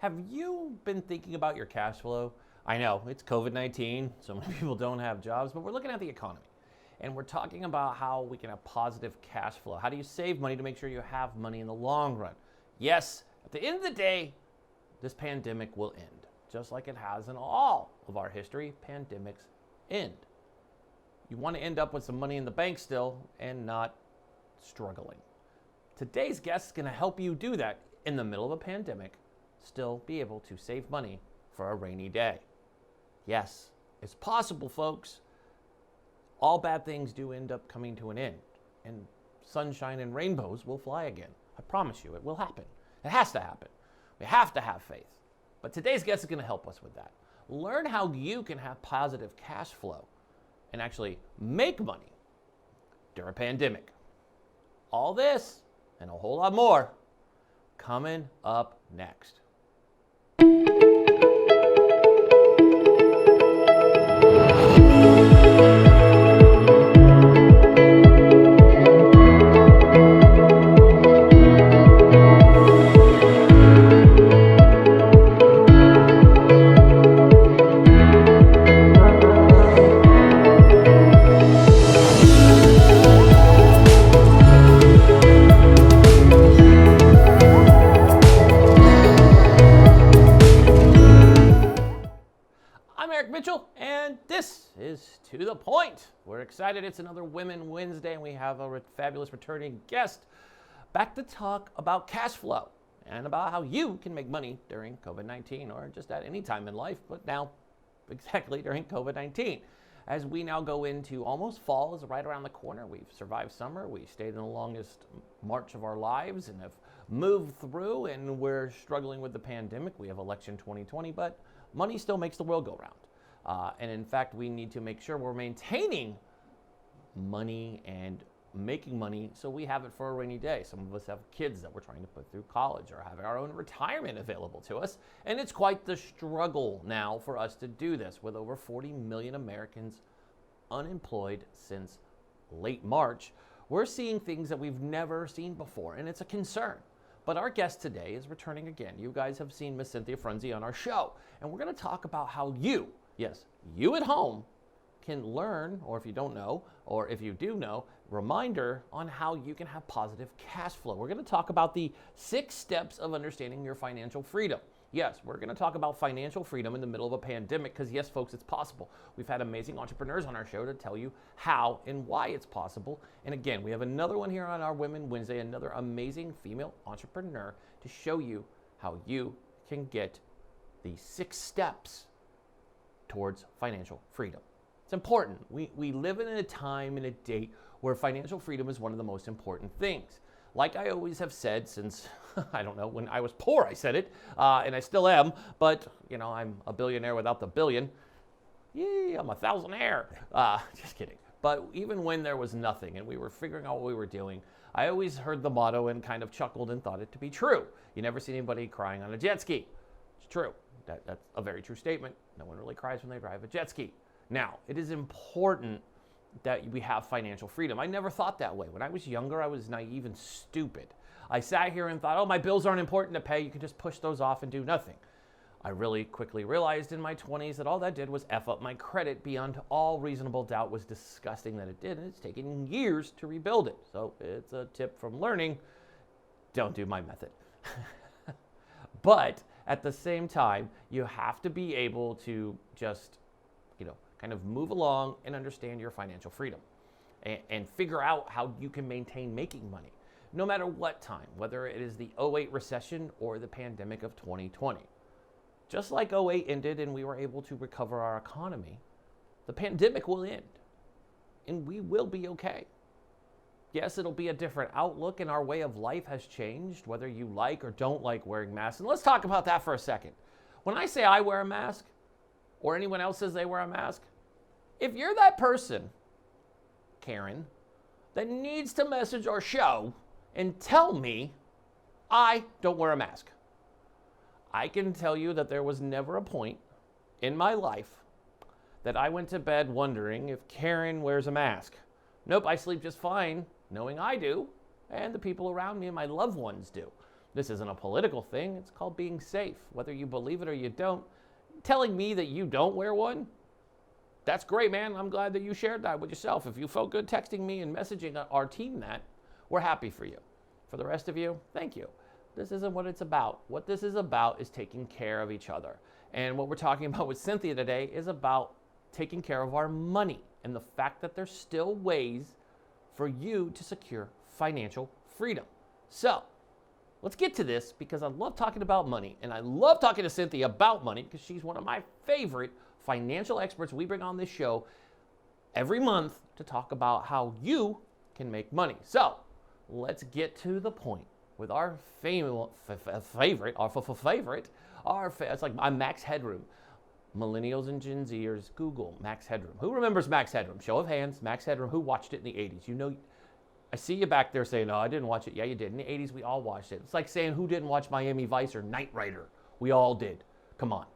Have you been thinking about your cash flow? I know it's COVID-19, so many people don't have jobs, but we're looking at the economy. And we're talking about how we can have positive cash flow. How do you save money to make sure you have money in the long run? Yes, at the end of the day, this pandemic will end. Just like it has in all of our history, pandemics end. You want to end up with some money in the bank still and not struggling. Today's guest is going to help you do that in the middle of a pandemic, still be able to save money for a rainy day. Yes, it's possible, folks. All bad things do end up coming to an end, and sunshine and rainbows will fly again. I promise you, it will happen. It has to happen. We have to have faith. But today's guest is going to help us with that. Learn how you can have positive cash flow and actually make money during a pandemic. All this and a whole lot more coming up next. And this is To The Point. We're excited. It's another Women Wednesday, and we have a fabulous returning guest back to talk about cash flow and about how you can make money during COVID-19 or just at any time in life, but now exactly during COVID-19. As we now go into almost fall is right around the corner. We've survived summer. We stayed in the longest March of our lives and have moved through, and we're struggling with the pandemic. We have election 2020, but money still makes the world go round. And in fact, we need to make sure we're maintaining money and making money so we have it for a rainy day. Some of us have kids that we're trying to put through college or have our own retirement available to us. And it's quite the struggle now for us to do this with over 40 million Americans unemployed since late March. We're seeing things that we've never seen before, and it's a concern. But our guest today is returning again. You guys have seen Miss Cynthia Frunzi on our show, and we're going to talk about how you, yes, you at home, can learn, or if you don't know, or if you do know, reminder on how you can have positive cash flow. We're going to talk about the 6 steps of understanding your financial freedom. Yes, we're going to talk about financial freedom in the middle of a pandemic because, yes, folks, it's possible. We've had amazing entrepreneurs on our show to tell you how and why it's possible. And again, we have another one here on our Women Wednesday, another amazing female entrepreneur to show you how you can get the 6 steps towards financial freedom. It's important. We live in a time and a date where financial freedom is one of the most important things. Like I always have said since, I don't know, when I was poor, I said it, and I still am, but, you know, I'm a billionaire without the billion. Yee, I'm a thousandaire. Just kidding. But even when there was nothing and we were figuring out what we were doing, I always heard the motto and kind of chuckled and thought it to be true. You never see anybody crying on a jet ski. It's true. That's a very true statement. No one really cries when they drive a jet ski. Now, it is important that we have financial freedom. I never thought that way. When I was younger, I was naive and stupid. I sat here and thought, oh, my bills aren't important to pay. You can just push those off and do nothing. I really quickly realized in my 20s that all that did was F up my credit beyond all reasonable doubt. Was disgusting that it did, and it's taken years to rebuild it. So it's a tip from learning. Don't do my method. But at the same time, you have to be able to just, kind of move along and understand your financial freedom and figure out how you can maintain making money, no matter what time, whether it is the '08 recession or the pandemic of 2020. Just like '08 ended and we were able to recover our economy, the pandemic will end and we will be okay. Yes, it'll be a different outlook and our way of life has changed, whether you like or don't like wearing masks. And let's talk about that for a second. When I say I wear a mask or anyone else says they wear a mask, if you're that person, Karen, that needs to message our show and tell me I don't wear a mask, I can tell you that there was never a point in my life that I went to bed wondering if Karen wears a mask. Nope, I sleep just fine knowing I do, and the people around me and my loved ones do. This isn't a political thing. It's called being safe. Whether you believe it or you don't, telling me that you don't wear one, that's great, man. I'm glad that you shared that with yourself. If you felt good texting me and messaging our team that, we're happy for you. For the rest of you, thank you. This isn't what it's about. What this is about is taking care of each other. And what we're talking about with Cynthia today is about taking care of our money and the fact that there's still ways for you to secure financial freedom. So let's get to this, because I love talking about money, and I love talking to Cynthia about money because she's one of my favorite financial experts we bring on this show every month to talk about how you can make money. So let's get to the point with our favorite, it's like I'm Max Headroom. Millennials and Gen Zers, Google Max Headroom. Who remembers Max Headroom? Show of hands, Max Headroom. Who watched it in the 80s? You know, I see you back there saying, no, I didn't watch it. Yeah, you did. In the 80s, we all watched it. It's like saying, who didn't watch Miami Vice or Knight Rider? We all did. Come on.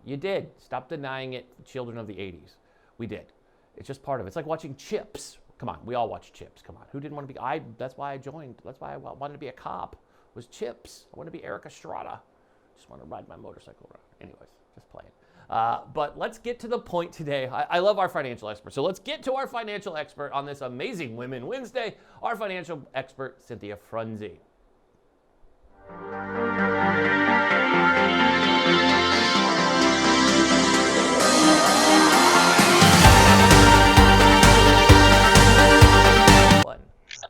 You did. Stop denying it, children of the 80s. We did. It's just part of it. It's like watching Chips. Come on, we all watch Chips. Come on. Who didn't want to be, that's why I joined. That's why I wanted to be a cop, was Chips. I wanted to be Eric Estrada. Just want to ride my motorcycle around. Anyways, just playing. But let's get to the point today. I love our financial expert. So let's get to our financial expert on this amazing Women Wednesday, our financial expert, Cynthia Frunzi.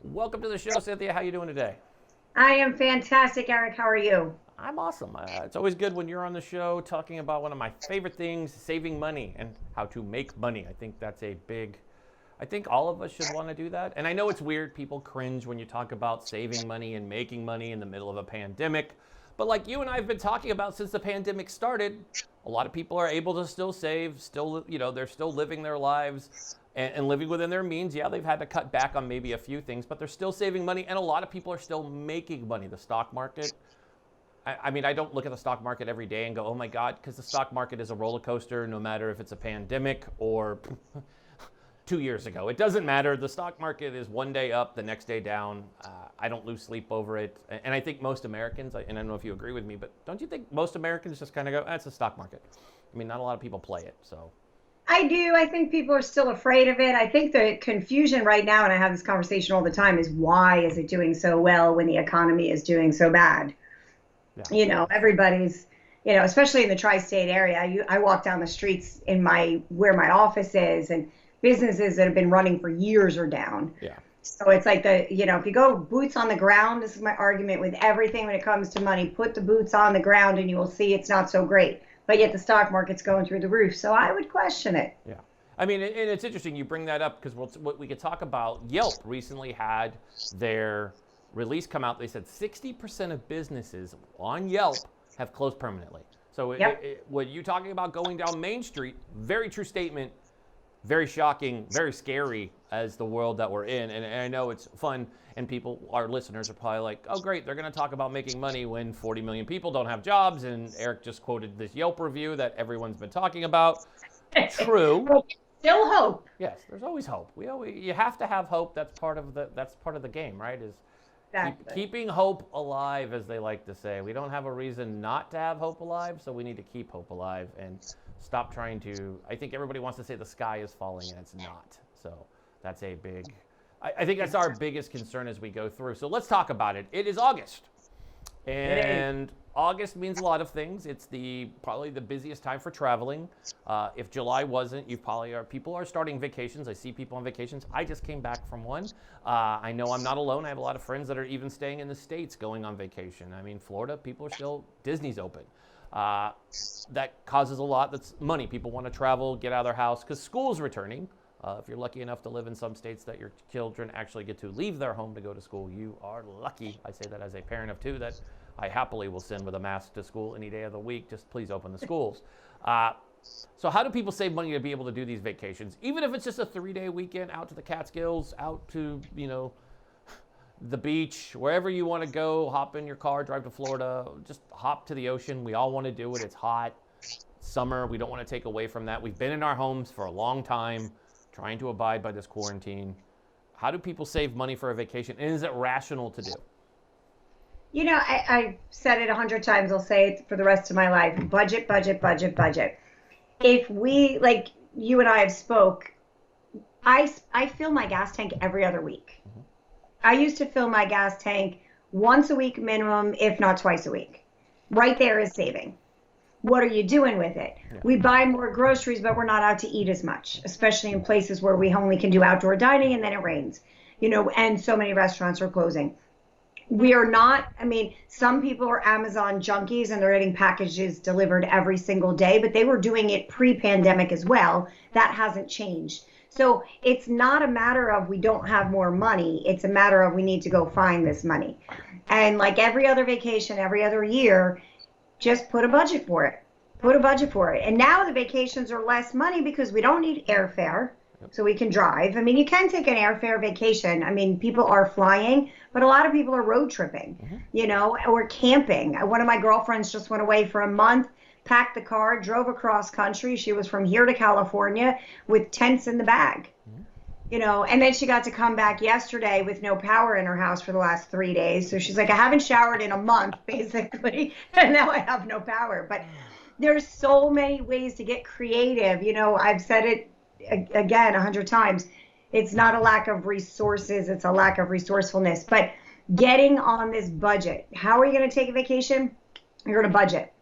Welcome to the show, Cynthia. How are you doing today? I am fantastic, Eric. How are you? I'm awesome. It's always good when you're on the show talking about one of my favorite things, saving money and how to make money. I think that's I think all of us should want to do that. And I know it's weird. People cringe when you talk about saving money and making money in the middle of a pandemic. But like you and I have been talking about since the pandemic started, a lot of people are able to still save, they're still living their lives and living within their means. Yeah, they've had to cut back on maybe a few things, but they're still saving money. And a lot of people are still making money. The stock market, I mean, I don't look at the stock market every day and go, oh my God, because the stock market is a roller coaster, no matter if it's a pandemic or 2 years ago. It doesn't matter. The stock market is one day up, the next day down. I don't lose sleep over it. And I think most Americans, and I don't know if you agree with me, but don't you think most Americans just kind of go, it's a stock market? I mean, not a lot of people play it, so. I do. I think people are still afraid of it. I think the confusion right now, and I have this conversation all the time, is why is it doing so well when the economy is doing so bad? Yeah. Everybody's, especially in the tri-state area, I walk down the streets where my office is, and businesses that have been running for years are down. Yeah. So it's like if you go boots on the ground, this is my argument with everything when it comes to money, put the boots on the ground and you will see it's not so great. But yet the stock market's going through the roof. So I would question it. Yeah. I mean, and it's interesting you bring that up, because what we could talk about, Yelp recently had their release come out. They said 60% of businesses on Yelp have closed permanently. So when you're talking about going down Main Street, very true statement, very shocking, very scary as the world that we're in. And I know it's fun, and our listeners are probably like, oh great, they're going to talk about making money when 40 million people don't have jobs. And Eric just quoted this Yelp review that everyone's been talking about. True. Still hope. Yes, there's always hope. You have to have hope. That's part of the game, right? Is keeping hope alive, as they like to say. We don't have a reason not to have hope alive, so we need to keep hope alive and stop trying to. I think everybody wants to say the sky is falling, and it's not. So that's a big. I think that's our biggest concern as we go through. So let's talk about it. It is August, and August means a lot of things. It's probably the busiest time for traveling. If July wasn't, people are starting vacations. I see people on vacations. I just came back from one. I know I'm not alone. I have a lot of friends that are even staying in the States going on vacation. I mean, Florida, people are still, Disney's open. That causes a lot. That's money. People want to travel, get out of their house, because school's returning. If you're lucky enough to live in some states that your children actually get to leave their home to go to school, you are lucky. I say that as a parent of two that I happily will send with a mask to school any day of the week. Just please open the schools. So how do people save money to be able to do these vacations? Even if it's just a 3-day weekend out to the Catskills, out to, the beach, wherever you want to go, hop in your car, drive to Florida, just hop to the ocean. We all want to do it. It's hot. Summer. We don't want to take away from that. We've been in our homes for a long time, trying to abide by this quarantine. How do people save money for a vacation? And is it rational to do? I've said it 100 times. I'll say it for the rest of my life. Budget, budget, budget, budget. If we, like you and I have spoke, I fill my gas tank every other week. I used to fill my gas tank once a week minimum, if not twice a week. Right there is saving. What are you doing with it? Yeah. We buy more groceries, but we're not out to eat as much, especially in places where we only can do outdoor dining and then it rains, and so many restaurants are closing. We are not, some people are Amazon junkies and they're getting packages delivered every single day, but they were doing it pre-pandemic as well. That hasn't changed. So it's not a matter of we don't have more money. It's a matter of we need to go find this money. And like every other vacation, every other year, just put a budget for it. Put a budget for it. And now the vacations are less money because we don't need airfare, so we can drive. You can take an airfare vacation. People are flying, but a lot of people are road tripping, or camping. One of my girlfriends just went away for a month, packed the car, drove across country. She was from here to California with tents in the bag. And then she got to come back yesterday with no power in her house for the last 3 days. So she's like, I haven't showered in a month, basically, and now I have no power. But there's so many ways to get creative. I've said it again 100 times. It's not a lack of resources, it's a lack of resourcefulness. But getting on this budget. How are you going to take a vacation? You're going to budget.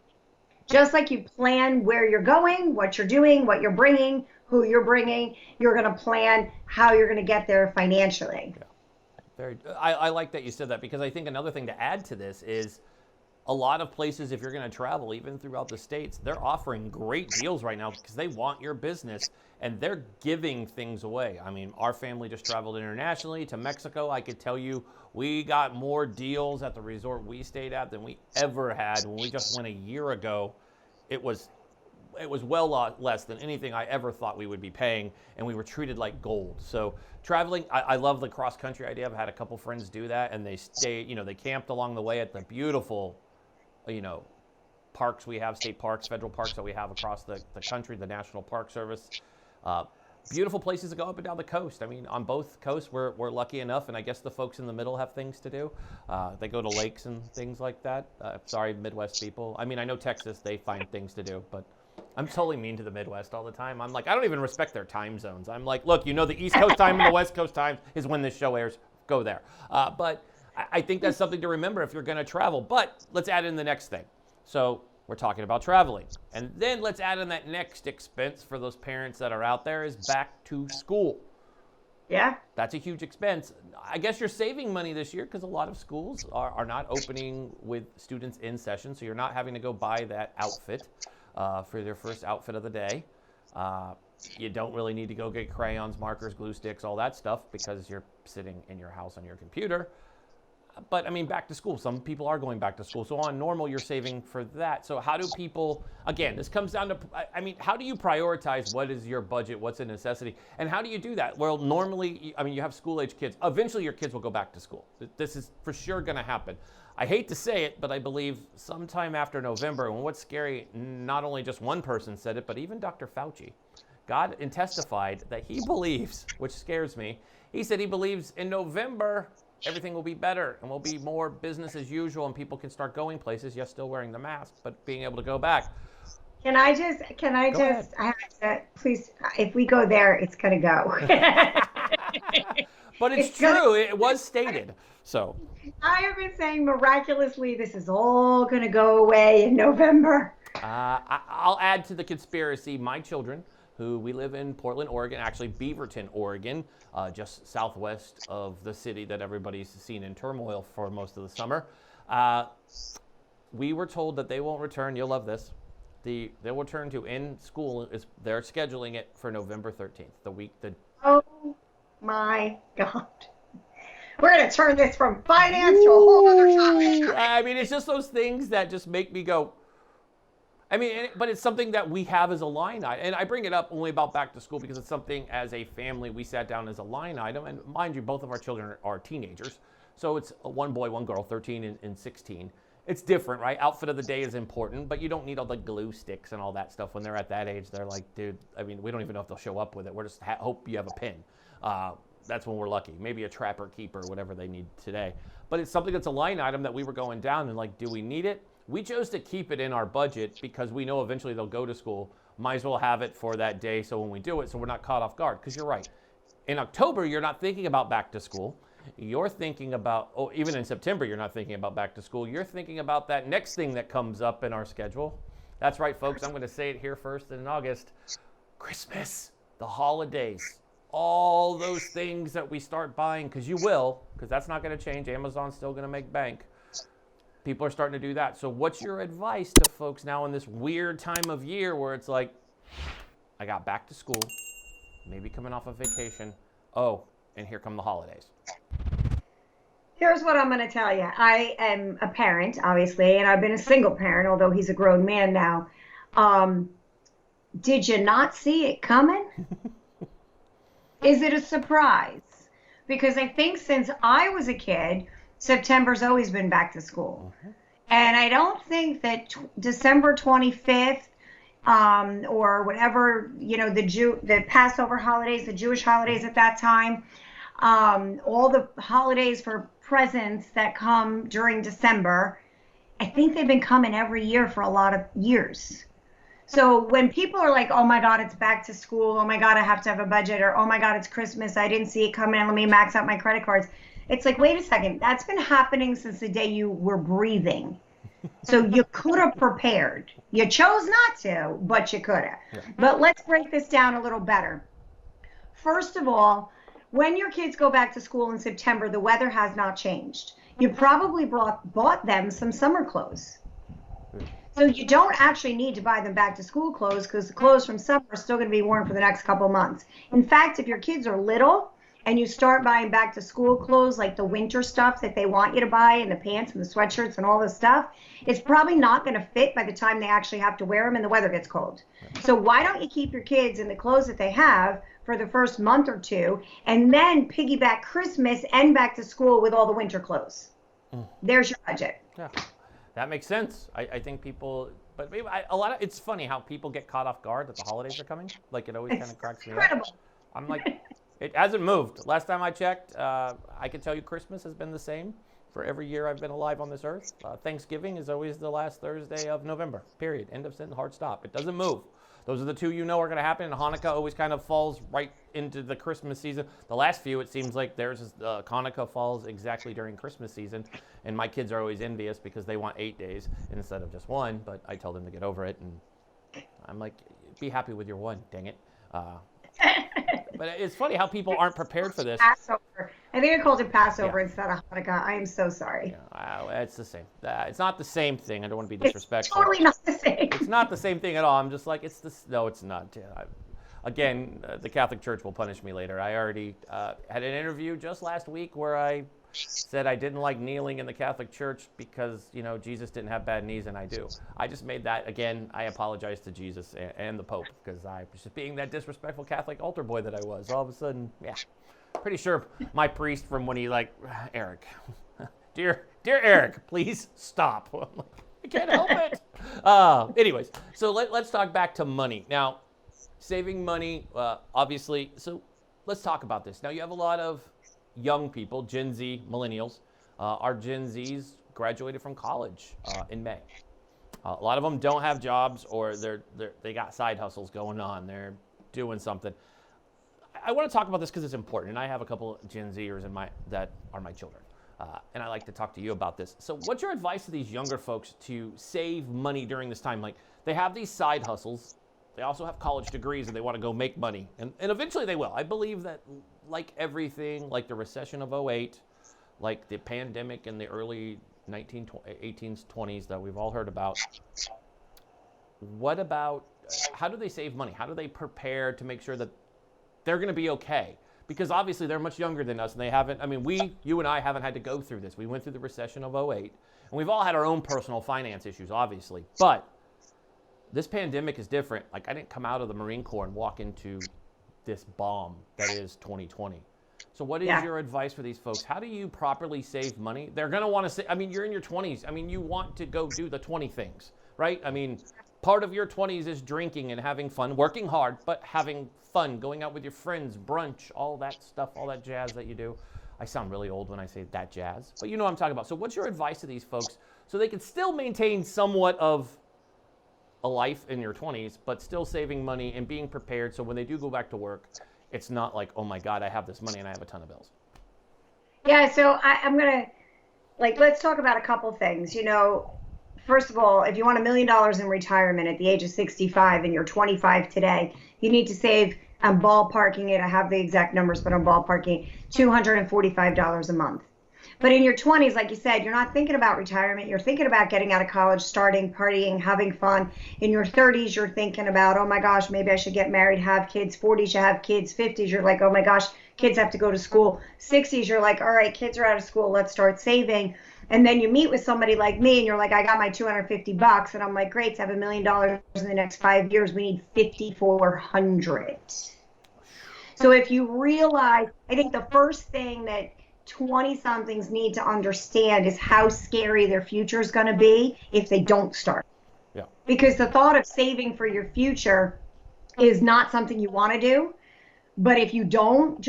Just like you plan where you're going, what you're doing, what you're bringing, who you're bringing, you're going to plan how you're going to get there financially. Yeah. I like that you said that, because I think another thing to add to this is a lot of places, if you're going to travel, even throughout the states, they're offering great deals right now because they want your business and they're giving things away. Our family just traveled internationally to Mexico. I could tell you we got more deals at the resort we stayed at than we ever had. When we just went a year ago, it was well less than anything I ever thought we would be paying, and we were treated like gold. So traveling, I love the cross-country idea. I've had a couple friends do that, and they they camped along the way at the beautiful, parks we have, state parks, federal parks that we have across the country, the National Park Service. Beautiful places to go up and down the coast. On both coasts, we're lucky enough, and I guess the folks in the middle have things to do. They go to lakes and things like that. Sorry, Midwest people. I know Texas, they find things to do, but I'm totally mean to the Midwest all the time. I'm like, I don't even respect their time zones. I'm like, look, the East Coast time and the West Coast time is when this show airs. Go there. But I think that's something to remember if you're going to travel. But let's add in the next thing. So we're talking about traveling. And then let's add in that next expense for those parents that are out there is back to school. Yeah. That's a huge expense. I guess you're saving money this year because a lot of schools are not opening with students in session. So you're not having to go buy that outfit for their first outfit of the day. You don't really need to go get crayons, markers, glue sticks, all that stuff because you're sitting in your house on your computer. But back to school. Some people are going back to school. So on normal, you're saving for that. So how do people, again, this comes down to, how do you prioritize what is your budget, what's a necessity? And how do you do that? Well, normally, you have school-age kids. Eventually, your kids will go back to school. This is for sure going to happen. I hate to say it, but I believe sometime after November, and what's scary, not only just one person said it, but even Dr. Fauci got and testified that he believes, which scares me, he said he believes in November, everything will be better and will be more business as usual and people can start going places, yes, still wearing the mask, but being able to go back. I have to, please, if we go there, it's going to go. But it's true. It was stated. So I have been saying miraculously, this is all going to go away in November. I'll add to the conspiracy. My children, who we live in Portland, Oregon, actually Beaverton, Oregon, just southwest of the city that everybody's seen in turmoil for most of the summer. We were told that they won't return. You'll love this. They'll return to in school. They're scheduling it for November 13th, Oh my God. We're going to turn this from finance to a whole other topic. It's just those things that just make me go. But it's something that we have as a line item. And I bring it up only about back to school because it's something as a family we sat down as a line item. And mind you, both of our children are teenagers. So it's one boy, one girl, 13 and 16. It's different, right? Outfit of the day is important, but you don't need all the glue sticks and all that stuff when they're at that age. They're like, dude, we don't even know if they'll show up with it. We're just hope you have a pin. that's when we're lucky. Maybe a trapper keeper, whatever they need today. But it's something that's a line item that we were going down and like, do we need it? We chose to keep it in our budget because we know eventually they'll go to school. Might as well have it for that day so when we do it, so we're not caught off guard. Because you're right. In October, you're not thinking about back to school. You're thinking about, even in September, you're not thinking about back to school. You're thinking about that next thing that comes up in our schedule. That's right, folks. I'm going to say it here first in August. Christmas, the holidays, all those things that we start buying, because you will, because that's not going to change. Amazon's still going to make bank. People are starting to do that. So what's your advice to folks now in this weird time of year where it's like, I got back to school, maybe coming off of vacation. Oh, and here come the holidays. Here's what I'm going to tell you. I am a parent, obviously, and I've been a single parent, although he's a grown man now. Did you not see it coming? Is it a surprise? Because I think since I was a kid, September's always been back to school. Mm-hmm. And I don't think that December 25th or whatever, the Passover holidays, the Jewish holidays at that time, all the holidays for presents that come during December, I think they've been coming every year for a lot of years. So when people are like, oh my God, it's back to school. Oh my God, I have to have a budget. Or, oh my God, it's Christmas. I didn't see it coming. Let me max out my credit cards. It's like, wait a second. That's been happening since the day you were breathing. So you could have prepared. You chose not to, but you could have. Yeah. But let's break this down a little better. First of all, when your kids go back to school in September, the weather has not changed. You probably bought them some summer clothes. So you don't actually need to buy them back to school clothes because the clothes from summer are still going to be worn for the next couple months. In fact, if your kids are little and you start buying back to school clothes, like the winter stuff that they want you to buy and the pants and the sweatshirts and all this stuff, it's probably not going to fit by the time they actually have to wear them and the weather gets cold. So why don't you keep your kids in the clothes that they have for the first month or two and then piggyback Christmas and back to school with all the winter clothes? There's your budget. Yeah. That makes sense. I think people, but maybe it's funny how people get caught off guard that the holidays are coming. Like it always kind of cracks me up. I'm like, it hasn't moved. Last time I checked, I can tell you Christmas has been the same for every year I've been alive on this earth. Thanksgiving is always the last Thursday of November, period. End of sentence, hard stop. It doesn't move. Those are the two are going to happen. And Hanukkah always kind of falls right into the Christmas season. The last few, it seems like Hanukkah falls exactly during Christmas season. And my kids are always envious because they want 8 days instead of just one. But I tell them to get over it. And I'm like, be happy with your one, dang it. But it's funny how people aren't prepared for this. Passover. I think I called it Passover instead of Hanukkah. I am so sorry. Yeah, it's the same. It's not the same thing. I don't want to be disrespectful. It's totally not the same. It's not the same thing at all. I'm just like, no, it's not. Again, the Catholic Church will punish me later. I already had an interview just last week where I said I didn't like kneeling in the Catholic Church because, Jesus didn't have bad knees and I do. I just made that, again, I apologize to Jesus and the Pope because I was just being that disrespectful Catholic altar boy that I was. All of a sudden, pretty sure my priest from when he Eric, dear Eric, please stop. I'm like, I can't help it. Anyways, so let's talk back to money. Now, saving money, obviously, so let's talk about this. Now, you have a lot of young people, Gen Z, millennials. Our Gen Zs graduated from college in May. A lot of them don't have jobs or they got side hustles going on. They're doing something. I want to talk about this because it's important, and I have a couple of Gen Zers that are my children, and I like to talk to you about this. So what's your advice to these younger folks to save money during this time? Like, they have these side hustles. They also have college degrees, and they want to go make money, and eventually they will. I believe that, like everything, like the recession of '08, like the pandemic in the early 18s, 20s that we've all heard about, how do they save money? How do they prepare to make sure that they're going to be okay? Because obviously they're much younger than us, and they haven't, you and I haven't had to go through this. We went through the recession of '08, and we've all had our own personal finance issues, obviously, but this pandemic is different. Like, I didn't come out of the Marine Corps and walk into this bomb that is 2020. So what is your advice for these folks? How do you properly save money? They're going to want to say, you're in your 20s. You want to go do the 20 things, right? part of your 20s is drinking and having fun, working hard, but having fun, going out with your friends, brunch, all that stuff, all that jazz that you do. I sound really old when I say that jazz, but you know what I'm talking about. So what's your advice to these folks so they can still maintain somewhat of a life in your 20s, but still saving money and being prepared so when they do go back to work, it's not like, oh my God, I have this money and I have a ton of bills? Yeah, so I'm going to, let's talk about a couple things. First of all, if you want $1 million in retirement at the age of 65 and you're 25 today, you need to save, I'm ballparking it, I have the exact numbers, but I'm ballparking $245 a month. But in your 20s, like you said, you're not thinking about retirement. You're thinking about getting out of college, starting, partying, having fun. In your 30s, you're thinking about, oh my gosh, maybe I should get married, have kids. 40s, you have kids. 50s, you're like, oh my gosh, kids have to go to school. 60s, you're like, all right, kids are out of school, let's start saving. And then you meet with somebody like me and you're like, I got my $250. And I'm like, great, to have $1 million in the next 5 years, we need 5,400. So if you realize, I think the first thing that 20-somethings need to understand is how scary their future is going to be if they don't start. Yeah. Because the thought of saving for your future is not something you want to do. But if you don't,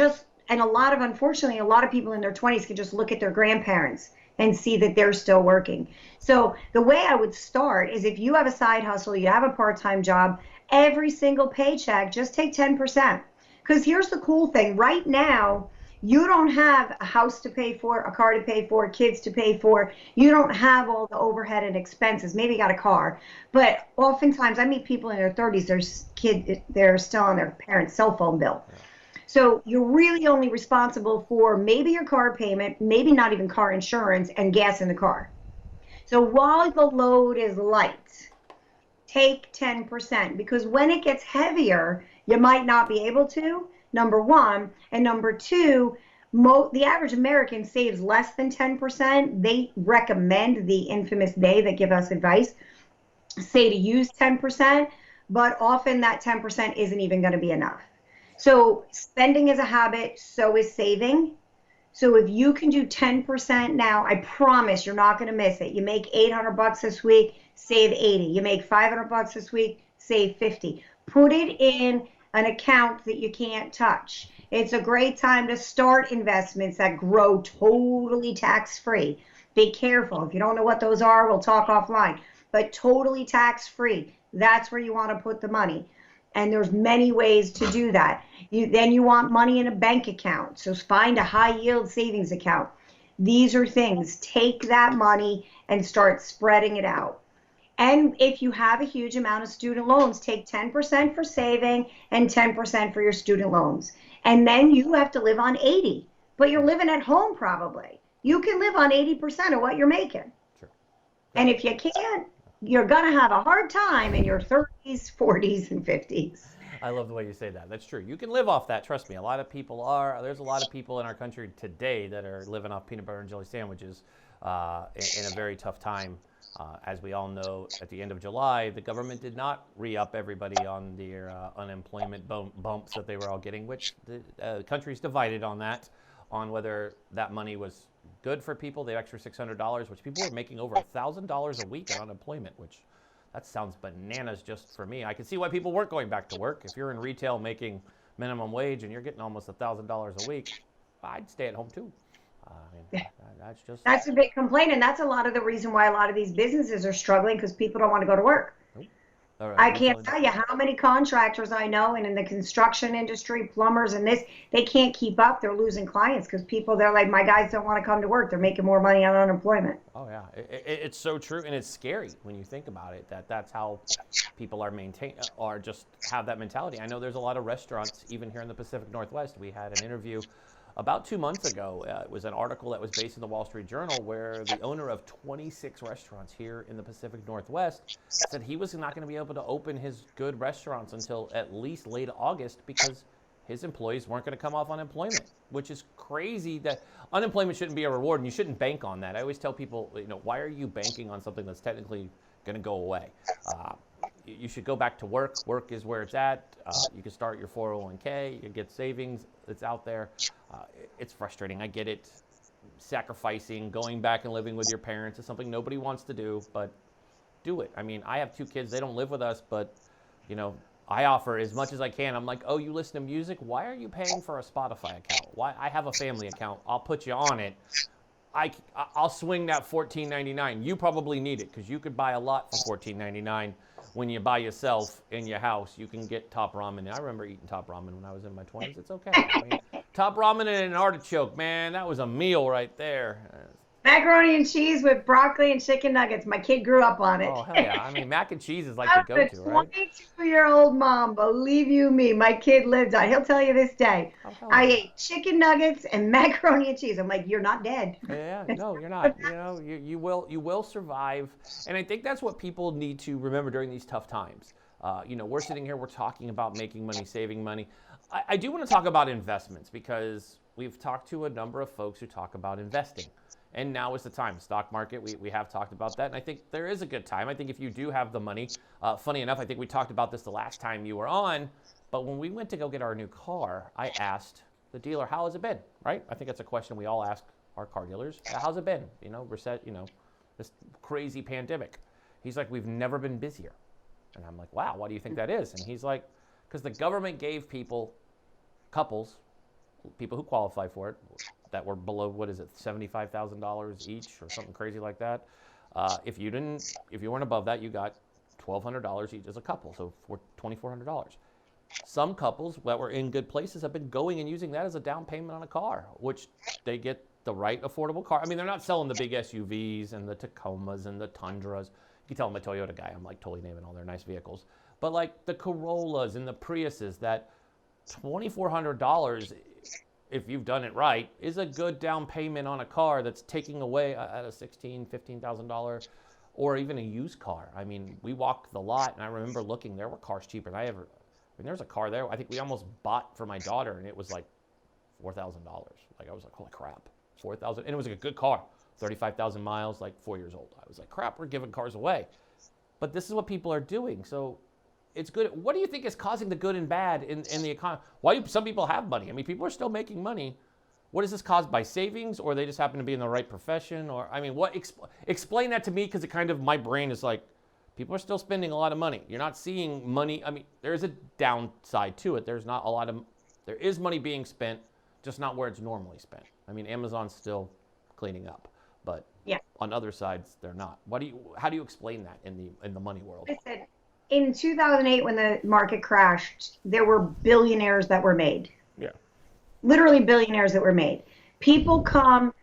unfortunately, a lot of people in their 20s can just look at their grandparents and see that they're still working. So the way I would start is if you have a side hustle, you have a part-time job, every single paycheck, just take 10%. Because here's the cool thing. Right now, you don't have a house to pay for, a car to pay for, kids to pay for. You don't have all the overhead and expenses. Maybe you got a car. But oftentimes, I meet people in their 30s, they're still on their parents' cell phone bill. So you're really only responsible for maybe your car payment, maybe not even car insurance, and gas in the car. So while the load is light, take 10%, because when it gets heavier, you might not be able to, number one. And number two, the average American saves less than 10%. They recommend, the infamous they that give us advice, say to use 10%, but often that 10% isn't even going to be enough. So spending is a habit, so is saving. So if you can do 10% now, I promise you're not going to miss it. You make $800 this week, save 80. You make $500 this week, save 50. Put it in an account that you can't touch. It's a great time to start investments that grow totally tax-free. Be careful. If you don't know what those are, we'll talk offline. But totally tax-free, that's where you want to put the money. And there's many ways to do that. Then you want money in a bank account. So find a high yield savings account. These are things. Take that money and start spreading it out. And if you have a huge amount of student loans, take 10% for saving and 10% for your student loans. And then you have to live on 80, but you're living at home probably. You can live on 80% of what you're making. Sure. And if you can't, you're going to have a hard time in your 30s, 40s, and 50s. I love the way you say that. That's true. You can live off that. Trust me. A lot of people are. There's a lot of people in our country today that are living off peanut butter and jelly sandwiches in a very tough time. As we all know, at the end of July, the government did not re-up everybody on their unemployment bumps that they were all getting, which the country's divided on that, on whether that money was good for people, the extra $600, which people were making over $1,000 a week in unemployment, which that sounds bananas just for me. I can see why people weren't going back to work. If you're in retail making minimum wage and you're getting almost $1,000 a week, I'd stay at home too. That's a big complaint, and that's a lot of the reason why a lot of these businesses are struggling, because people don't want to go to work. Right, I can't tell you how many contractors I know, and in the construction industry, plumbers and this, they can't keep up. They're losing clients because they're like, my guys don't want to come to work. They're making more money on unemployment. Oh yeah, it's so true, and it's scary when you think about it. That's how people are just have that mentality. I know there's a lot of restaurants, even here in the Pacific Northwest. We had an interview about 2 months ago. It was an article that was based in the Wall Street Journal where the owner of 26 restaurants here in the Pacific Northwest said he was not going to be able to open his good restaurants until at least late August because his employees weren't going to come off unemployment, which is crazy. That unemployment shouldn't be a reward, and you shouldn't bank on that. I always tell people, why are you banking on something that's technically going to go away? You should go back to work. Work is where it's at. You can start your 401k. You can get savings. It's out there. It's frustrating. I get it. Sacrificing, going back and living with your parents is something nobody wants to do, but do it. I mean, I have 2 kids. They don't live with us, but, you know, I offer as much as I can. I'm like, oh, you listen to music? Why are you paying for a Spotify account? Why? I have a family account. I'll put you on it. I'll swing that $14.99. You probably need it because you could buy a lot for $14.99 when you buy yourself in your house. You can get top ramen. I remember eating top ramen when I was in my 20s. It's okay. I mean, top ramen and an artichoke, man, that was a meal right there. Macaroni and cheese with broccoli and chicken nuggets. My kid grew up on it. Oh, hell yeah. I mean, mac and cheese is like the go-to, right? I'm a 22-year-old mom, believe you me. My kid lived on. He'll tell you this day. Oh, I ate chicken nuggets and macaroni and cheese. I'm like, you're not dead. Yeah, no, you're not. You know, you will survive. And I think that's what people need to remember during these tough times. You know, we're sitting here, we're talking about making money, saving money. I do want to talk about investments because we've talked to a number of folks who talk about investing. And now is the time. Stock market, we have talked about that. And I think there is a good time. I think if you do have the money, funny enough, I think we talked about this the last time you were on. But when we went to go get our new car, I asked the dealer, how has it been, right? I think that's a question we all ask our car dealers. How's it been? You know, this crazy pandemic. He's like, we've never been busier. And I'm like, wow, why do you think that is? And he's like, because the government gave couples, people who qualify for it, that were below, $75,000 each or something crazy like that. If you weren't above that, you got $1,200 each as a couple, so for $2,400. Some couples that were in good places have been going and using that as a down payment on a car, which they get the right affordable car. I mean, they're not selling the big SUVs and the Tacomas and the Tundras. You can tell I'm a Toyota guy. I'm like totally naming all their nice vehicles. But like the Corollas and the Priuses, that $2,400, if you've done it right, is a good down payment on a car that's taking away at a $16,000, $15,000 or even a used car. I mean, we walked the lot and I remember looking, there were cars cheaper than I mean, there's a car there I think we almost bought for my daughter and it was like $4,000. Like I was like, holy crap, 4,000. And it was like a good car, 35,000 miles, like 4 years old. I was like, crap, we're giving cars away. But this is what people are doing. So it's good. What do you think is causing the good and bad in the economy? Why do some people have money? I mean, people are still making money. What is this caused by savings, or they just happen to be in the right profession? Or I mean, explain that to me, because it kind of, my brain is like, people are still spending a lot of money. You're not seeing money. I mean, there is a downside to it. There is money being spent, just not where it's normally spent. I mean, Amazon's still cleaning up, but yeah, on other sides, they're not. How do you explain that in the money world? Listen, in 2008, when the market crashed, there were billionaires that were made. Yeah. Literally billionaires that were made. People come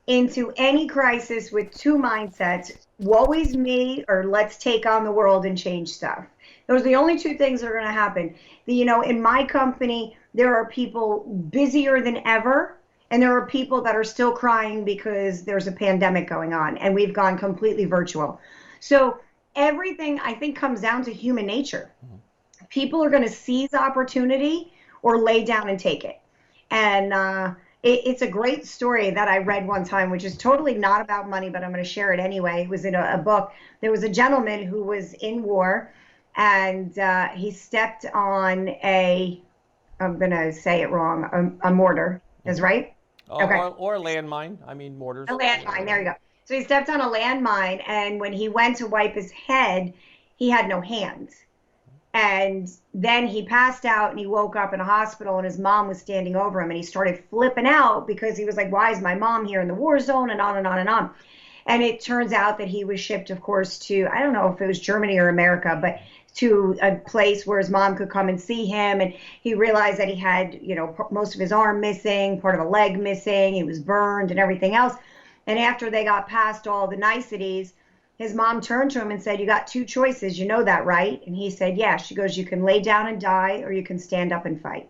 into any crisis with 2 mindsets: woe is me, or let's take on the world and change stuff. Those are the only 2 things that are going to happen. In my company, there are people busier than ever, and there are people that are still crying because there's a pandemic going on, and we've gone completely virtual. So everything, I think, comes down to human nature. Mm-hmm. People are going to seize opportunity or lay down and take it. And it's a great story that I read one time, which is totally not about money, but I'm going to share it anyway. It was in a book. There was a gentleman who was in war, and he stepped on I'm going to say it wrong, a mortar. Is right? Okay. Or a landmine. I mean, mortars. A landmine. There you go. So he stepped on a landmine, and when he went to wipe his head, he had no hands. And then he passed out, and he woke up in a hospital, and his mom was standing over him, and he started flipping out because he was like, why is my mom here in the war zone, and on and on and on. And it turns out that he was shipped, of course, to, I don't know if it was Germany or America, but to a place where his mom could come and see him. And he realized that he had, most of his arm missing, part of a leg missing, he was burned and everything else. And after they got past all the niceties, his mom turned to him and said, you got 2 choices. You know that, right? And he said, yeah. She goes, you can lay down and die, or you can stand up and fight.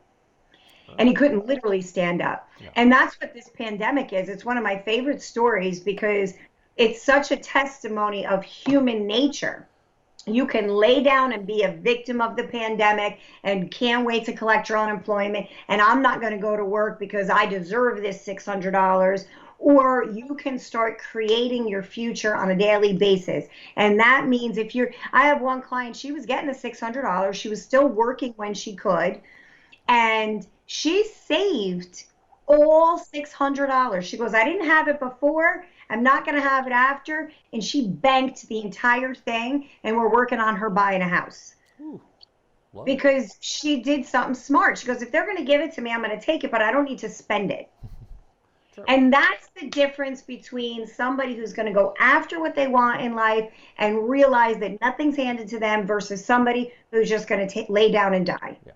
And he couldn't literally stand up. Yeah. And that's what this pandemic is. It's one of my favorite stories because it's such a testimony of human nature. You can lay down and be a victim of the pandemic and can't wait to collect your unemployment. And I'm not going to go to work because I deserve this $600. Or you can start creating your future on a daily basis. And that means I have one client, she was getting the $600. She was still working when she could. And she saved all $600. She goes, I didn't have it before. I'm not going to have it after. And she banked the entire thing, and we're working on her buying a house. Ooh, because she did something smart. She goes, if they're going to give it to me, I'm going to take it, but I don't need to spend it. Sure. And that's the difference between somebody who's going to go after what they want in life and realize that nothing's handed to them versus somebody who's just going to lay down and die. Yeah.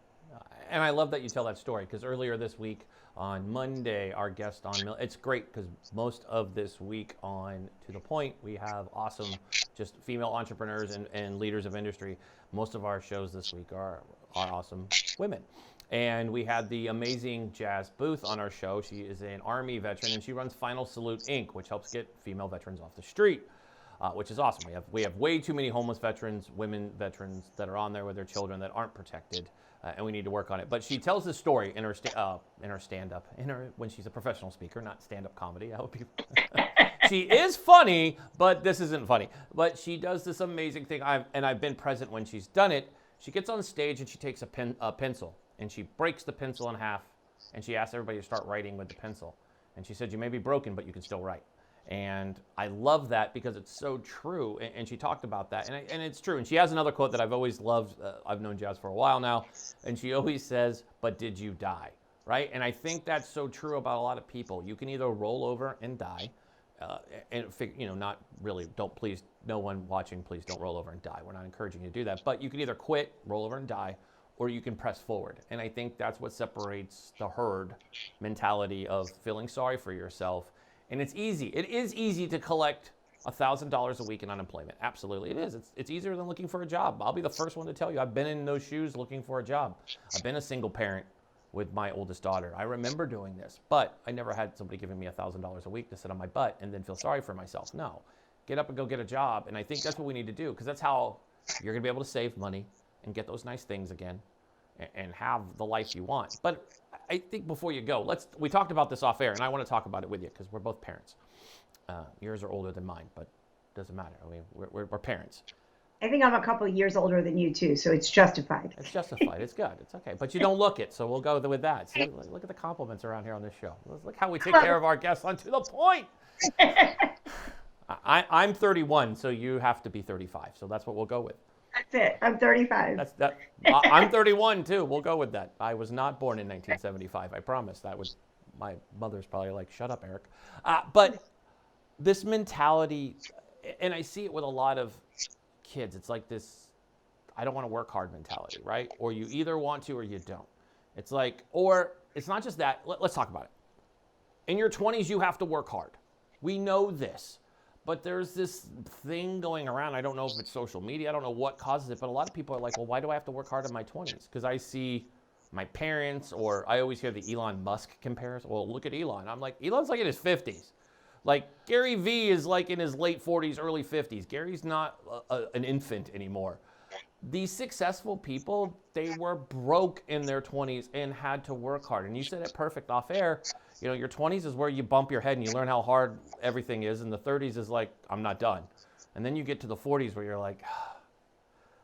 And I love that you tell that story, because earlier this week on Monday, our guest on, it's great because most of this week on To The Point, we have awesome just female entrepreneurs and leaders of industry. Most of our shows this week are awesome women. And we had the amazing Jazz Booth on our show. She is an Army veteran, and she runs Final Salute Inc., which helps get female veterans off the street, which is awesome. We have way too many homeless veterans, women veterans that are on there with their children that aren't protected, and we need to work on it. But she tells this story in her stand-up, when she's a professional speaker, not stand-up comedy. I hope you. She is funny, but this isn't funny. But she does this amazing thing, I've been present when she's done it. She gets on stage and she takes a pencil. And she breaks the pencil in half, and she asks everybody to start writing with the pencil. And she said, you may be broken, but you can still write. And I love that because it's so true. And she talked about that, and it's true. And she has another quote that I've always loved. I've known Jazz for a while now, and she always says, but did you die, right? And I think that's so true about a lot of people. You can either roll over and die, not really, please, no one watching, please don't roll over and die. We're not encouraging you to do that. But you can either quit, roll over and die, or you can press forward. And I think that's what separates the herd mentality of feeling sorry for yourself. And it's easy. It is easy to collect $1,000 a week in unemployment. Absolutely, it is. It's easier than looking for a job. I'll be the first one to tell you, I've been in those shoes looking for a job. I've been a single parent with my oldest daughter. I remember doing this, but I never had somebody giving me $1,000 a week to sit on my butt and then feel sorry for myself. No, get up and go get a job. And I think that's what we need to do, because that's how you're gonna be able to save money and get those nice things again and have the life you want. But I think before you go, we talked about this off air, and I want to talk about it with you because we're both parents. Yours are older than mine, but it doesn't matter. I mean, we're parents. I think I'm a couple of years older than you too, so it's justified. It's justified. It's good. It's okay. But you don't look it, so we'll go with that. See, look at the compliments around here on this show. Look how we take care of our guests on To The Point. I'm 31, so you have to be 35. So that's what we'll go with. That's it. I'm 35. I'm 31 too. We'll go with that. I was not born in 1975. I promise. My mother's probably like, shut up, Eric. But this mentality, and I see it with a lot of kids. It's like this, I don't want to work hard mentality, right? Or you either want to or you don't. It's like, or it's not just that. Let's talk about it. In your 20s, you have to work hard. We know this. But there's this thing going around. I don't know if it's social media. I don't know what causes it. But a lot of people are like, well, why do I have to work hard in my 20s? Because I see my parents, or I always hear the Elon Musk comparison. Well, look at Elon. I'm like, Elon's like in his 50s. Like Gary Vee is like in his late 40s, early 50s. Gary's not an infant anymore. These successful people, they were broke in their 20s and had to work hard. And you said it perfect off air. You know, your 20s is where you bump your head and you learn how hard everything is. And the 30s is like, I'm not done. And then you get to the 40s where you're like,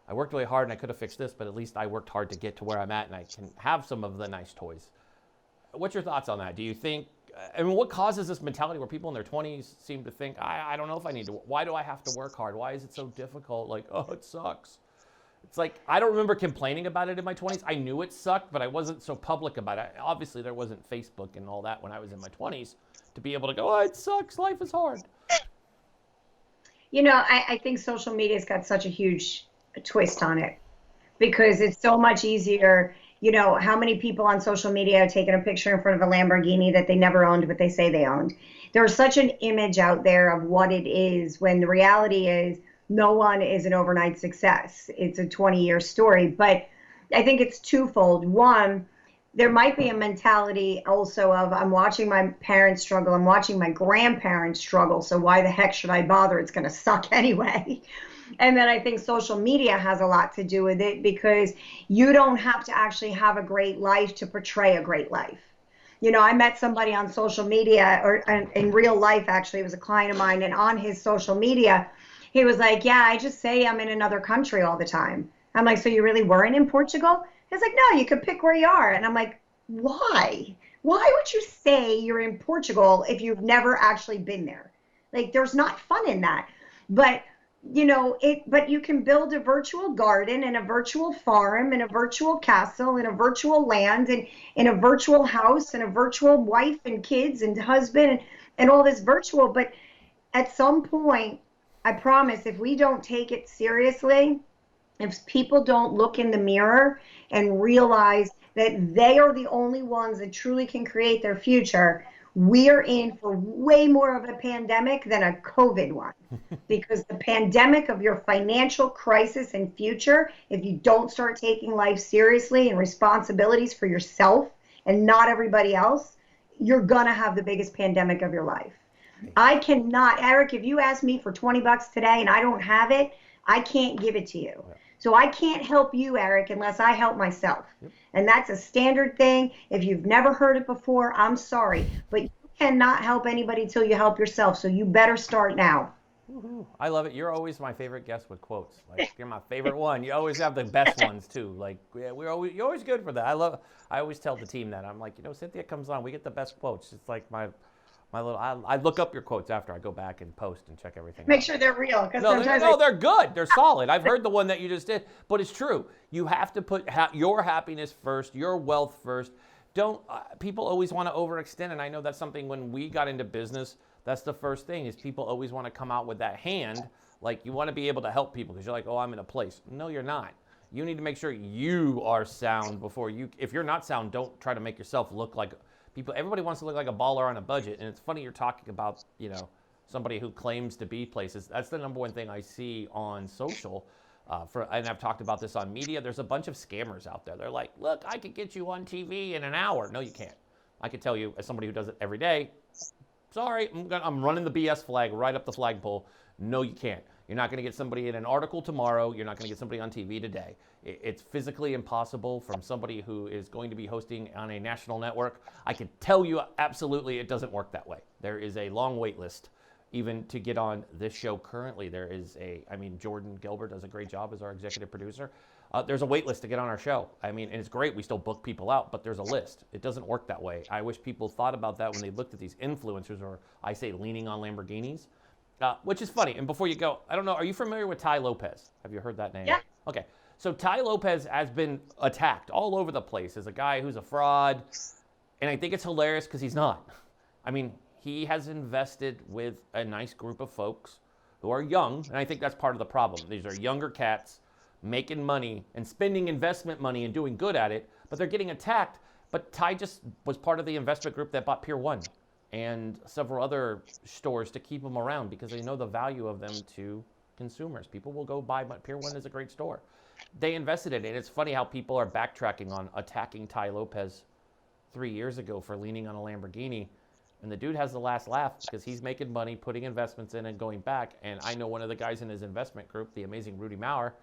I worked really hard and I could have fixed this, but at least I worked hard to get to where I'm at and I can have some of the nice toys. What's your thoughts on that? Do you think, what causes this mentality where people in their 20s seem to think, I don't know if I need to, why do I have to work hard? Why is it so difficult? Like, oh, it sucks. It's like, I don't remember complaining about it in my 20s. I knew it sucked, but I wasn't so public about it. Obviously, there wasn't Facebook and all that when I was in my 20s to be able to go, oh, it sucks. Life is hard. You know, I think social media's got such a huge twist on it because it's so much easier. You know, how many people on social media are taking a picture in front of a Lamborghini that they never owned, but they say they owned? There's such an image out there of what it is when the reality is, no one is an overnight success. It's a 20-year story, but I think it's twofold. One, there might be a mentality also of I'm watching my parents struggle, I'm watching my grandparents struggle, so why the heck should I bother? It's going to suck anyway. And then I think social media has a lot to do with it because you don't have to actually have a great life to portray a great life. You know, I met somebody on social media, or in real life, actually, it was a client of mine, and on his social media, he was like, yeah, I just say I'm in another country all the time. I'm like, so you really weren't in Portugal? He's like, no, you could pick where you are. And I'm like, why? Why would you say you're in Portugal if you've never actually been there? Like there's not fun in that. But but you can build a virtual garden and a virtual farm and a virtual castle and a virtual land and in a virtual house and a virtual wife and kids and husband and all this virtual. But at some point, I promise, if we don't take it seriously, if people don't look in the mirror and realize that they are the only ones that truly can create their future, we are in for way more of a pandemic than a COVID one. Because the pandemic of your financial crisis and future, if you don't start taking life seriously and responsibilities for yourself and not everybody else, you're going to have the biggest pandemic of your life. I cannot, Eric, if you ask me for $20 today and I don't have it, I can't give it to you. So I can't help you, Eric, unless I help myself. Yep. And that's a standard thing. If you've never heard it before, I'm sorry. But you cannot help anybody till you help yourself. So you better start now. Woo-hoo. I love it. You're always my favorite guest with quotes. Like you're my favorite one. You always have the best ones too. Like you're always good for that. I always tell the team that. I'm like, Cynthia comes on, we get the best quotes. It's like my little. I look up your quotes after I go back and post and check everything. Make sure they're real. They're good. They're solid. I've heard the one that you just did, but it's true. You have to put your happiness first, your wealth first. Don't people always want to overextend? And I know that's something when we got into business. That's the first thing is people always want to come out with that hand. Like you want to be able to help people because you're like, oh, I'm in a place. No, you're not. You need to make sure you are sound before you. If you're not sound, don't try to make yourself look like people. Everybody wants to look like a baller on a budget. And it's funny you're talking about, somebody who claims to be places. That's the number one thing I see on social. And I've talked about this on media. There's a bunch of scammers out there. They're like, look, I could get you on TV in an hour. No, you can't. I can tell you as somebody who does it every day, sorry, I'm running the BS flag right up the flagpole. No, you can't. You're not going to get somebody in an article tomorrow. You're not going to get somebody on TV today. It's physically impossible from somebody who is going to be hosting on a national network. I can tell you absolutely it doesn't work that way. There is a long wait list even to get on this show currently. There is Jordan Gilbert does a great job as our executive producer. There's a wait list to get on our show. And it's great. We still book people out, but there's a list. It doesn't work that way. I wish people thought about that when they looked at these influencers, or I say leaning on Lamborghinis, which is funny. And before you go, I don't know, are you familiar with Tai Lopez? Have you heard that name? Yeah. Okay. So Tai Lopez has been attacked all over the place as a guy who's a fraud. And I think it's hilarious because he's not. He has invested with a nice group of folks who are young. And I think that's part of the problem. These are younger cats making money and spending investment money and doing good at it, but they're getting attacked. But Tai just was part of the investment group that bought Pier 1 and several other stores to keep them around because they know the value of them to consumers. People will go buy, but Pier 1 is a great store. They invested in it, and it's funny how people are backtracking on attacking Tai Lopez 3 years ago for leaning on a Lamborghini. And the dude has the last laugh because he's making money, putting investments in and going back. And I know one of the guys in his investment group, the amazing Rudy Maurer,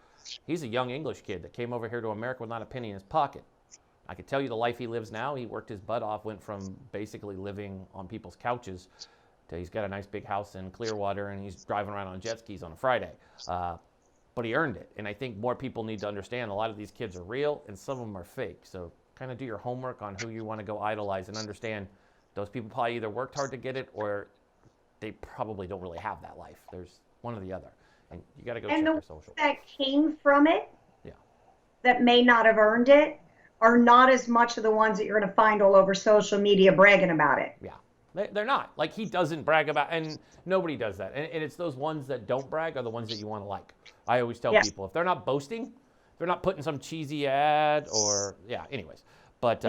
he's a young English kid that came over here to America with not a penny in his pocket. I could tell you the life he lives now. He worked his butt off, went from basically living on people's couches to he's got a nice big house in Clearwater and he's driving around on jet skis on a Friday. But he earned it. And I think more people need to understand a lot of these kids are real and some of them are fake. So kind of do your homework on who you want to go idolize and understand those people probably either worked hard to get it or they probably don't really have that life. There's one or the other. And you got to go check their social. And the that came from it, that may not have earned it, are not as much of the ones that you're going to find all over social media bragging about it. Yeah, they're not. Like he doesn't brag about, and nobody does that. And it's those ones that don't brag are the ones that you want to like. I always tell people, if they're not boasting, they're not putting some cheesy ad or, anyways. But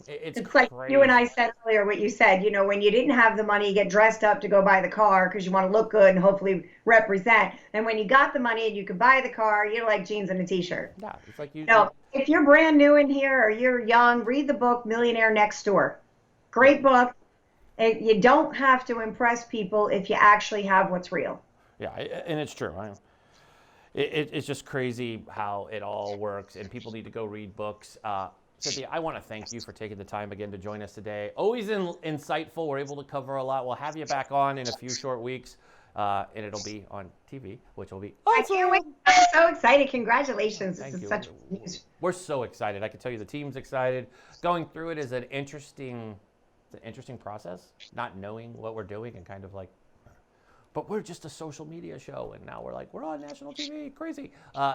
it's like crazy. You and I said earlier what you said, when you didn't have the money, you get dressed up to go buy the car because you want to look good and hopefully represent. And when you got the money and you could buy the car, you like jeans and a t-shirt. Yeah, it's like if you're brand new in here or you're young, read the book Millionaire Next Door. Great book. You don't have to impress people if you actually have what's real. Yeah, and it's true. It's just crazy how it all works, and people need to go read books. Cynthia, I want to thank you for taking the time again to join us today. Always insightful. We're able to cover a lot. We'll have you back on in a few short weeks, and it'll be on TV, which will be awesome. I can't wait. I'm so excited. Congratulations. Thank This you. is such news. We're so excited. I can tell you the team's excited. Going through it is an interesting process, not knowing what we're doing and kind of like but we're just a social media show, and now we're like, we're on national TV, crazy.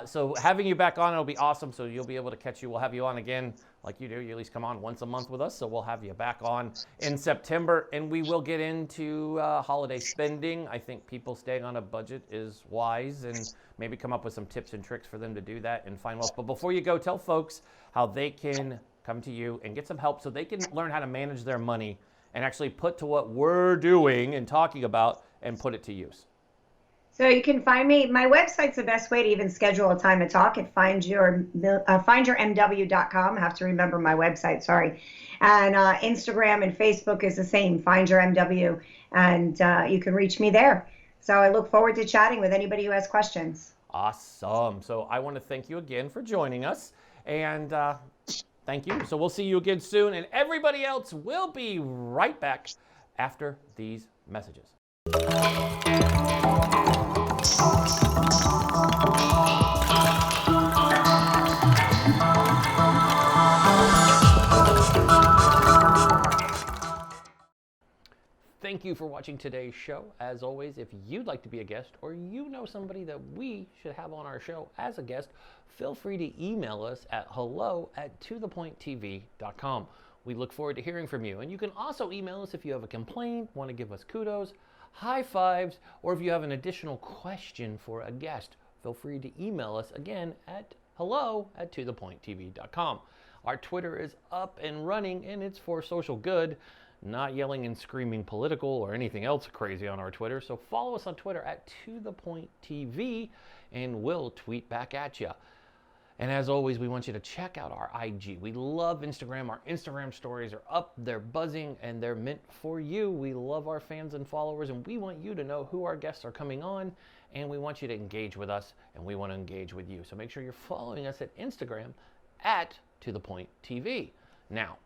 So having you back on, it'll be awesome, so you'll be able to catch you. We'll have you on again like you do. You at least come on once a month with us, so we'll have you back on in September, and we will get into holiday spending. I think people staying on a budget is wise, and maybe come up with some tips and tricks for them to do that and find wealth. But before you go, tell folks how they can come to you and get some help so they can learn how to manage their money and actually put to what we're doing and talking about and put it to use. So you can find me. My website's the best way to even schedule a time to talk at findyourmw.com. I have to remember my website, sorry. And Instagram and Facebook is the same, Find Your MW, and you can reach me there. So I look forward to chatting with anybody who has questions. Awesome. So I want to thank you again for joining us, and thank you. So we'll see you again soon, and everybody else will be right back after these messages. Thank you for watching today's show. As always, if you'd like to be a guest or you know somebody that we should have on our show as a guest, feel free to email us at hello@tothepointtv.com. We look forward to hearing from you. And you can also email us if you have a complaint, want to give us kudos, high fives, or if you have an additional question for a guest. Feel free to email us again at hello@tothepointtv.com. Our Twitter is up and running, and it's for social good, not yelling and screaming political or anything else crazy on our Twitter. So follow us on Twitter at tothepointtv, and we'll tweet back at you. And as always, we want you to check out our IG. We love Instagram. Our Instagram stories are up, they're buzzing, and they're meant for you. We love our fans and followers, and we want you to know who our guests are coming on, and we want you to engage with us, and we want to engage with you. So make sure you're following us at Instagram at tothepointtv. Now,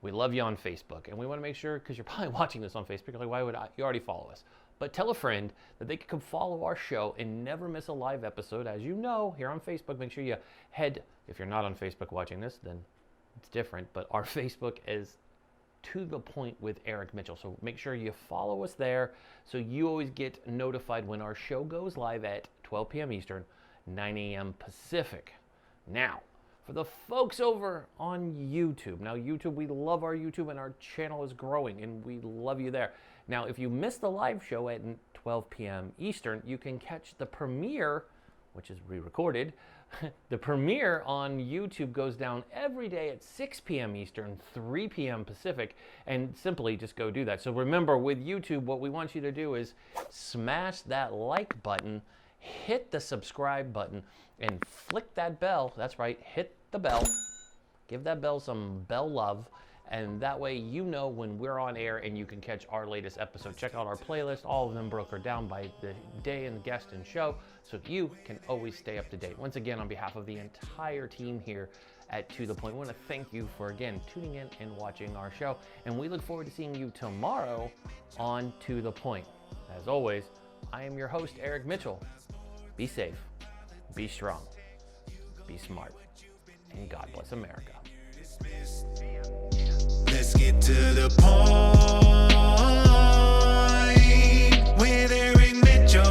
we love you on Facebook, and we want to make sure, because you're probably watching this on Facebook, you're like, why would I? You already follow us. But tell a friend that they can come follow our show and never miss a live episode. As you know, here on Facebook, make sure you head, if you're not on Facebook watching this, then it's different, but our Facebook is To The Point with Eric Mitchell. So make sure you follow us there so you always get notified when our show goes live at 12 p.m. Eastern, 9 a.m. Pacific. Now, for the folks over on YouTube. Now, YouTube, we love our YouTube, and our channel is growing, and we love you there. Now, if you missed the live show at 12 p.m. Eastern, you can catch the premiere, which is re-recorded. The premiere on YouTube goes down every day at 6 p.m. Eastern, 3 p.m. Pacific, and simply just go do that. So remember, with YouTube, what we want you to do is smash that like button, hit the subscribe button, and flick that bell. That's right, hit the bell. Give that bell some bell love, and that way you know when we're on air and you can catch our latest episode. Check out our playlist. All of them broken down by the day and the guest and show, so you can always stay up to date. Once again, on behalf of the entire team here at To The Point, we want to thank you for, again, tuning in and watching our show, and we look forward to seeing you tomorrow on To The Point. As always, I am your host, Eric Mitchell. Be safe, be strong, be smart, and God bless America. Let's get to the point with Eric Mitchell.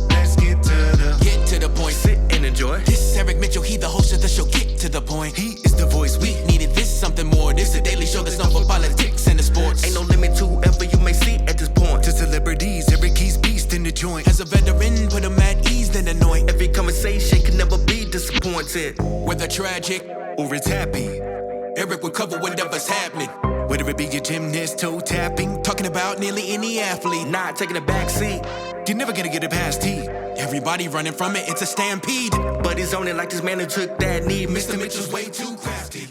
Let's get to the point. Sit and enjoy. This is Eric Mitchell. He the host of the show. Get to the point. He is the voice. We needed this, something more. This is a daily show that's known for politics and the sports. Ain't no limit to whoever you may see at this point. To celebrities, Eric he's beast in the joint. As a veteran, put him at ease, then annoy. Every conversation can never be disappointed. Whether tragic or it's happy, Eric will cover whatever's happening. Whether it be your gymnast, toe tapping, talking about nearly any athlete, not taking a back seat. You're never gonna get it past T. Everybody running from it, it's a stampede. But he's on it like this man who took that knee. Mr. Mitchell's way too crafty.